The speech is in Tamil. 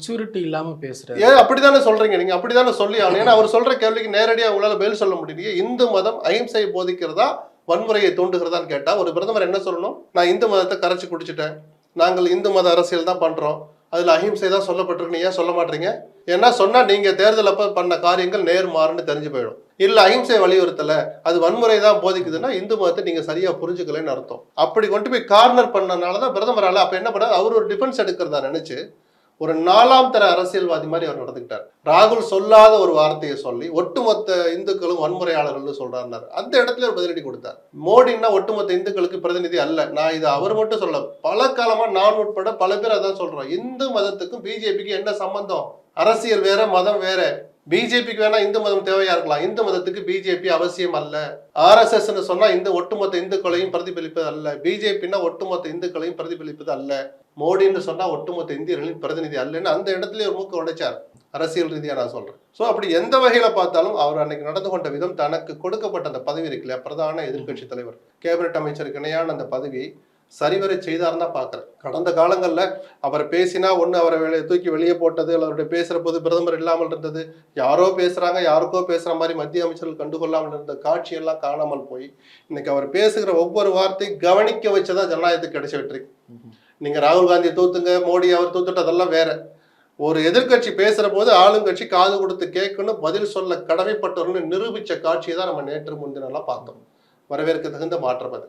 மெச்சூரிட்டி இல்லாம பேசுறாரு. ஏன் அப்படித்தானே சொல்றீங்க? நீங்க அப்படித்தானே சொல்லி ஆகணும். ஏன்னா அவர் சொல்ற கேள்விக்கு நேரடியா உங்களால பதில் சொல்ல முடியலையே. இந்து மதம் அஹிம்சையை போதிக்கிறதா, வன்முறையை தூண்டுகிறதான்னு கேட்டா ஒரு பிரதமர் என்ன சொல்லணும்? நான் இந்து மதத்தை கரைச்சு குடிச்சிட்டேன், நாங்கள் இந்து மத அரசியல் தான் பண்றோம், அதுல அஹிம்சை தான் சொல்லப்பட்டிருக்கு, ஏன் சொல்ல மாட்டீங்க? ஏன்னா சொன்னா நீங்க தேர்தல் அப்ப பண்ண காரியங்கள் நேர்மாறுன்னு தெரிஞ்சு போயிடும். இல்ல அஹிம்சை வலியுறுத்தல, அது வன்முறை தான் போதிக்குதுன்னா இந்து மதத்தை நீங்க சரியா புரிஞ்சுக்கலன்னு அர்த்தம். அப்படி கொண்டு போய் கார்னர் பண்ணனாலதான் பிரதமரால அப்ப என்ன பண்ணாரு, அவர் ஒரு டிஃபென்ஸ் எடுக்கிறதா நினைச்சு ஒரு 4ஆம் தர அரசியல்வாதி மாதிரி அவர் நடந்துக்கிட்டார். ராகுல் சொல்லாத ஒரு வார்த்தையை சொல்லி ஒட்டுமொத்த இந்துக்களும் வன்முறையாளர்கள் சொல்றாரு. அந்த இடத்துல ஒரு பதிலடி கொடுத்தார். மோடின்னா ஒட்டுமொத்த இந்துக்களுக்கு பிரதிநிதி அல்ல. நான் இது அவர் மட்டும் சொல்ல, பல காலமா நான் உட்பட பல பேர் அதான் சொல்றோம். இந்து மதத்துக்கும் பிஜேபிக்கு என்ன சம்பந்தம்? அரசியல் வேற, மதம் வேற. பிஜேபிக்கு வேணா இந்து மதம் தேவையா இருக்கலாம், இந்து மதத்துக்கு பிஜேபி அவசியம் அல்ல. RSS சொன்னா இந்த ஒட்டுமொத்த இந்துக்களையும் பிரதிபலிப்பது அல்ல, பிஜேபின்னா ஒட்டுமொத்த இந்துக்களையும் பிரதிபலிப்பது அல்ல, மோடின்னு சொன்னா ஒட்டுமொத்த இந்தியர்களின் பிரதிநிதி அல்லன்னு அந்த இடத்துல ஒரு மூக்க உடைச்சார். அரசியல் ரீதியா நான் சொல்றேன். சோ அப்படி எந்த வகையில பார்த்தாலும் அவர் அன்னைக்கு நடந்து கொண்ட விதம், தனக்கு கொடுக்கப்பட்ட அந்த பதவி இருக்கு இல்லையா, பிரதான எதிர்கட்சி தலைவர், கேபினட் அமைச்சருக்கு இணையான அந்த பதவி சரிவரை செய்தார்னு தான் பாக்குறேன். கடந்த காலங்கள்ல அவர் பேசினா ஒண்ணு அவரை தூக்கி வெளியே போட்டது, அவருடைய பேசுற போது பிரதமர் இல்லாமல் இருந்தது, யாரோ பேசுறாங்க யாருக்கோ பேசுற மாதிரி மத்திய அமைச்சர்கள் கண்டுகொள்ளாமல் இருந்த காட்சி எல்லாம் காணாமல் போய் இன்னைக்கு அவர் பேசுகிற ஒவ்வொரு வார்த்தையும் கவனிக்க வச்சதான் ஜனநாயகத்துக்கு கிடைச்ச வெற்றி. நீங்க ராகுல் காந்தியை தூத்துங்க, மோடி அவர் தூத்துட்டு அதெல்லாம் வேற. ஒரு எதிர்கட்சி பேசுற போது ஆளுங்கட்சி காது கொடுத்து கேட்கணும், பதில் சொல்ல கடமைப்பட்டவர்னு நிரூபிச்ச காட்சியை தான் நம்ம நேற்று முன்தினெல்லாம் பார்த்தோம். வரவேற்க தகுந்த மாற்றம் அது.